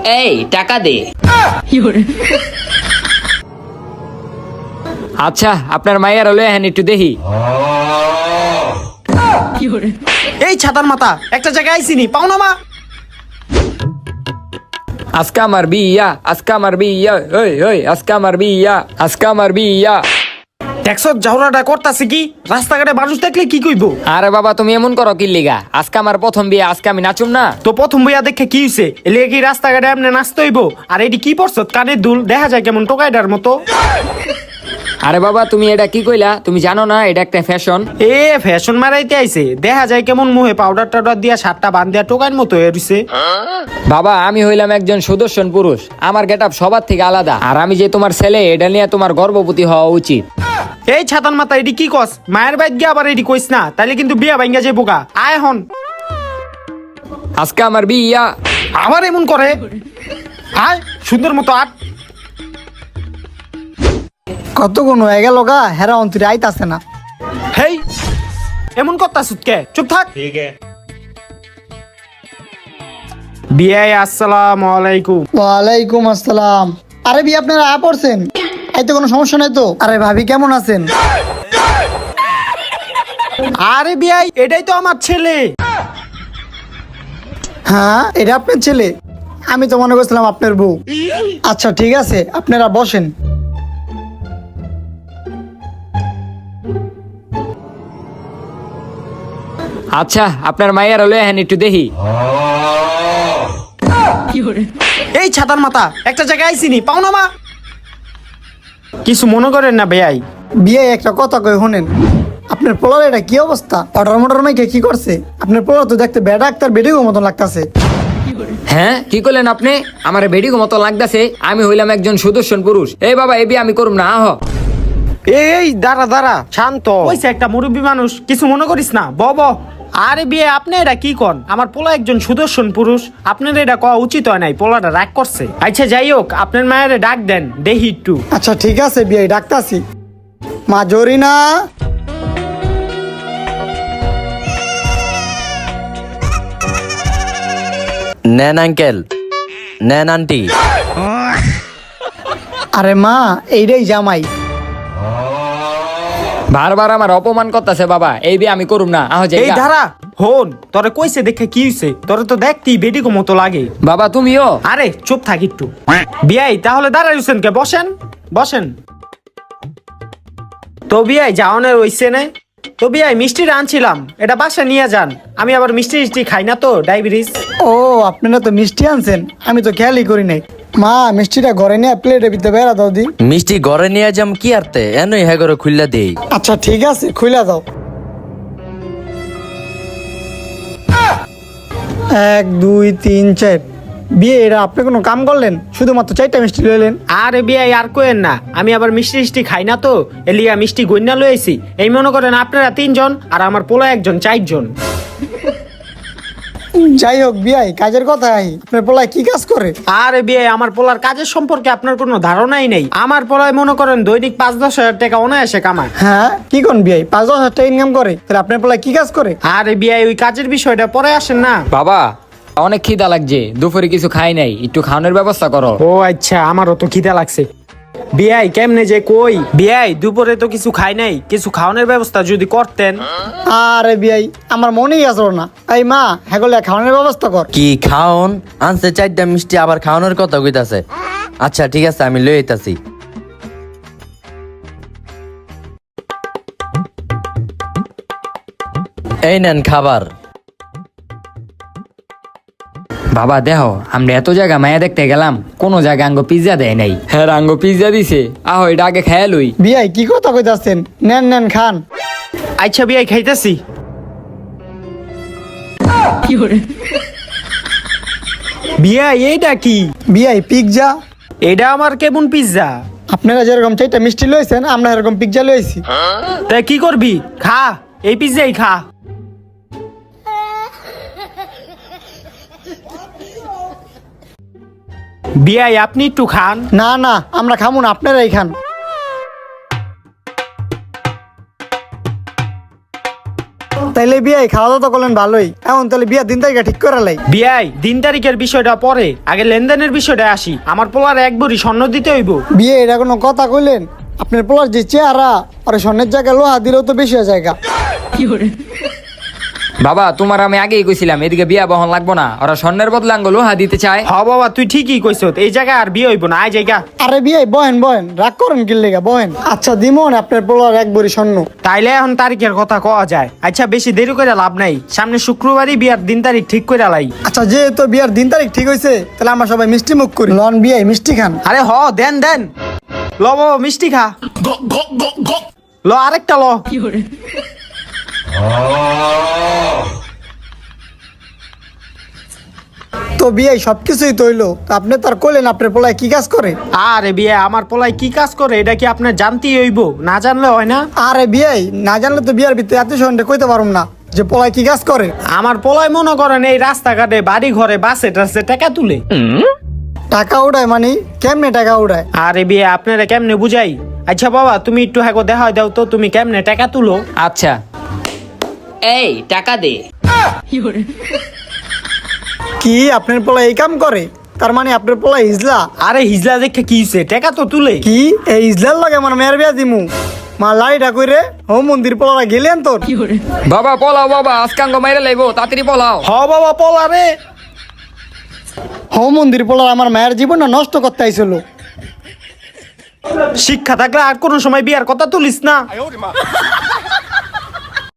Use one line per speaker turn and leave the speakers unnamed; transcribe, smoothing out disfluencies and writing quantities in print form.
এই টাকা দে। আচ্ছা আপনার মায়ের লয়ে হ্যাঁ একটু দেখি।
এই ছাতার মাথা একটা জায়গায় আইসিনি পাও না মা।
আজকে আমার বিয়া, আজকে আমার বিয়া, ওই ওই আজকে আমার বিয়া, আজকে আমার বিয়া।
দেখছ ঝগড়াটা করতাছে কি, রাস্তাঘাটে মানুষ দেখলে কি কইবো?
আরে বাবা তুমি এমন করো কি লিগা? আজকে আমার প্রথম বিয়ে, আজকে আমি নাচুম না?
তো প্রথম বইয়া দেখে কি হইছে? এলে কি রাস্তাঘাটে এমনি নাচতে হইব? আর এটি কি পড়ছ কানের দুল, দেখা যায় কেমন টোকাইডার মতো।
আরে বাবা তুমি এটা কি কইলা? তুমি জানো না এটা একটা ফ্যাশন?
এ ফ্যাশন মারাইতে আইছে, দেখা যায় কেমন মুহে পাউডার টাউডার দিয়া শার্টটা বান্ধিয়া টোকাইর মতো হয়ে রইছে।
বাবা আমি হইলাম একজন সুদর্শন পুরুষ, আমার গেটআপ সবার থেকে আলাদা। আর আমি যে তোমার ছেলে এটা নিয়ে তোমার গর্ববতী হওয়া উচিত।
এই ছাতার মাথা এটি কি কস? মায়ের বাইত গিয়ে আবার এটি কইস না, তাইলে কিন্তু বিয়া ভাঙ্গা যাইব গা। আয় হন।
আজকে আমার বিয়া।
আবার এমন করে? আয় সুন্দর মতো আট।
কতক্ষণ হয়ে গেল গা, হেরা অন্তরে আইতাছে না।
হেই এমন করতাছুত কে? চুপ থাক। বিয়াই আসসালামু আলাইকুম।
ওয়ালাইকুম আসসালাম। আরে বিয়ে আপনারা আয়া পড়ছেন? এই তো কোনো সমস্যা নাই তো? আরে ভাবি কেমন আছেন?
আরে বিয়াই এটাই তো আমার ছেলে।
হ্যাঁ এটা আপনার ছেলে? আমি তো মনে করছিলাম আপনার বউ। আচ্ছা ঠিক আছে, আপনারা বসেন।
আচ্ছা আপনার মায়ের লয়ে হ্যাঁ একটু দেখি।
এই ছাতার মাথা একটা জায়গায় আইসিনি পাও না মা। কিছু মনে করেন না বেয়াই।
বিয়ে একটা কথা কই শুনেন, আপনার পোলার এটা কি অবস্থা? অর্ডার মোটর মাইকে কি করছে? আপনার পোলার তো দেখতে বেডা ডাক্তার বেডিগো মতন লাগতাছে।
হ্যাঁ কি করলেন আপনি? আমার বেডিগো মতো লাগতাছে? আমি হইলাম একজন সুদর্শন পুরুষ। এই বাবা এই বিয়ে আমি করুম না। আহ
এই দাঁড়া দাঁড়া শান্ত হইছে, একটা মুরব্বী মানুষ, কিছু মনে করিস না, বব। আরে বিয়ে আপনি এটা কি কন? আমার পোলা একজন সুদর্শন পুরুষ, আপনার এটা কওয়া উচিত হয় নাই। পোলাটা রাগ করছে। আচ্ছা যাই হোক, আপনার মায়ের ডাক দেন দেখি একটু।
আচ্ছা ঠিক আছে বিয়ে ডাক্তারছি। মা জরিনা,
নেন আঙ্কেল, নেন আন্টি।
আরে মা এইটাই জামাই।
বারবার আমার অপমান করতেছে বাবা, এই বিয়ে আমি করুম না। আহ
এই
জায়গা
ধারা হন, তোরে কইছে দেখে কি হইছে? তোরে তো দেখতেই বেডিকো মতো লাগে।
বাবা তুমিও।
আরে চুপ থাক একটু। বিয়াই তাহলে দাঁড়াই হোসেন কে, বসেন বসেন। তো বিয়াই যাওনের হইছে না? তো বিয়াই মিষ্টি আনছিলাম, এটা বাসা নিয়ে যান। আমি আবার মিষ্টি মিষ্টি খাই না তো, ডায়াবেটিস।
ও আপনারা তো মিষ্টি আনছেন, আমি তো খেয়ালই করি নাই। মা মিষ্টিটা ঘরে নিয়ে প্লেটে ভিতরে বেড়া দাও দি।
মিষ্টি ঘরে নিয়ে যাম কি আরতে, এনই হ্যাঁ করে খুললা দেই।
আচ্ছা ঠিক আছে খুইলা দাও। 1 2 3 4। বিয়ে এটা আপনি কোনো কাম করলেন? শুধুমাত্র 4টা মিষ্টি লইলেন।
আরে বিয়াই আর কোয়েন না, আমি আবার মিষ্টি মিষ্টি খাই না তো, এলিয়া মিষ্টি গন্যা লয়েছি। এই মনে করেন আপনারা 3 জন আর আমার পোলা একজন, 4 জন।
যাই হোক বিয়াই কাজের কথা আই, আপনার পোলায় কি কাজ করে?
আরে বিয়ে আমার পোলার কাজের সম্পর্কে আপনার কোনো ধারণাই নেই। আমার পোলায় মনে করেন দৈনিক 5-10 হাজার টাকা অনায়াসে কামায়।
হ্যাঁ কি কোন বিয়াই 5-10 হাজার টাকা ইনকাম করে? তাহলে আপনার পোলায় কি কাজ করে?
আরে বিয়ে ওই কাজের বিষয়টা পরে আসেন না।
বাবা অনেক খিদা লাগছে, দুপুরে কিছু খাই নাই, একটু খাওয়ানোর ব্যবস্থা করো।
ও আচ্ছা, আমারও তো খিদা লাগছে। বিয়াই কেমনে যে কই? বিয়াই দুপুরে তো কিছু খাই নাই, কিছু খাওয়ানোর ব্যবস্থা যদি করতেন।
আরে বিয়াই আমার মনেই আসলো না। এই মা হ্যাগলে খাওয়ানোর ব্যবস্থা কর।
কি খাওন আনছে 4টা মিষ্টি, আবার খাওয়ানোর কথা কইতাছে। আচ্ছা ঠিক আছে আমি লই আইতাছি। এই নেন খাবার।
বাবা দেখো আমরা এত জায়গা মায়া দেখতে গেলাম, কোনো জায়গা আঙ্গ পিজ্জা দেয় নাই। হ্যাঁ আঙ্গ পিজ্জা দিছে, আহ এটা আগে খেয়ে লই।
বিয়াই কি কথা কইতাছেন? নেন নেন খান।
আচ্ছা বিয়াই খাইতেছি। বিয়াই এইটা কি?
বিয়াই পিৎজা।
এটা আমার কেমন পিজ্জা?
আপনারা যেরকম 4টা মিষ্টি লইছেন, আমরা এরকম পিৎজা লইছি।
তাই কি করবি? খা, এই পিজ্জাই খা। বিয়াই আপনি একটু খান।
না না আমরা খামু না, আপনারাই খান। তাইলে বিয়ে খাওয়া দাওয়া তো করলেন ভালোই, এখন তাহলে বিয়ের দিন তারিখটা ঠিক করে লাই।
বিয়াই দিন তারিখের বিষয়টা পরে, আগে লেনদেনের বিষয়টা আসি। আমার পোলার এক ভরি স্বর্ণ দিতে হইব।
বিয়ে এটা কোনো কথা কইলেন? আপনার পোলার যে চেহারা আর স্বর্ণের জায়গায় লোহা দিলেও তো বেশি জায়গা।
বাবা তোমার আমি আগেই কইছিলাম এদিকে বিয়া বহন লাগবো না, ওরা স্বর্ণের বদলে আঙ্গ লোহা দিতে চায়।
হ বাবা তুই ঠিকই কইছ, এই জায়গায় আর বিয়ে হইব না, আয় জায়গা।
আরে বিয়ে বহেন বহেন, রাগ করেন কি লেগা, বহেন। আচ্ছা দিমন আপনার পোলার এক ভরি স্বর্ণ।
তাইলে এখন তারিখের কথা কওয়া যায়। আচ্ছা বেশি দেরি করে লাভ নাই, সামনে শুক্রবারই বিয়ার দিন তারিখ ঠিক করে লাই।
আচ্ছা যেহেতু বিয়ার দিন তারিখ ঠিক হয়েছে, তাহলে আমরা সবাই মিষ্টি মুখ করি। লন বিয়ে মিষ্টি খান।
আরে হ দেন দেন, ল বাবা মিষ্টি খা, ল আরেকটা ল।
তো বিয়ে সবকিছুই তো হইলো, তো আপনি তার কইলেন আপনার পোলায় কি কাজ করে?
আরে বিয়ে আমার পোলায় কি কাজ করে এটা কি আপনার জানতেই হইব? না জানলে হয় না।
আরে বিয়ে না জানলে তো বিয়ার ভিতরে এত সন্ধ্যে কইতে পারুম না যে পোলায় কি কাজ করে।
আমার পোলায় মনে করেন এই রাস্তাঘাটে বাড়ি ঘরে বাসে টাসে টাকা তুলে।
টাকা উড়ায় মানে কেমনে টাকা উড়ায়?
আরে বিয়ে আপনারা কেমনে বুঝাই? আচ্ছা বাবা তুমি একটু হ্যাঁ দেখা দাও তো, তুমি কেমনে টাকা তুলো?
আচ্ছা এই টাকা দে।
কি আপনার পোলা এই কাম করে? তার মানে আপনার পোলা ইজলা?
আরে হিজলা দেখে কি হইছে, টাকা তো তুলে।
কি এই ইজলার লাগে আমার মেয়ের বিয়া দিমু? মা লাইটা কইরে ও মন্দির পোলা গেলেন তোর।
বাবা পলাও বাবা, আজকে আঙ্গ মাইরে লাইবো, তাড়াতাড়ি পলাও।
হ বাবা পোলা রে।
হো মন্দির পোলা আমার মায়ের জীবনটা নষ্ট করতে আইছিল।
শিক্ষা থাকলে আর কোনো সময় বিয়ার কথা তুলিস না।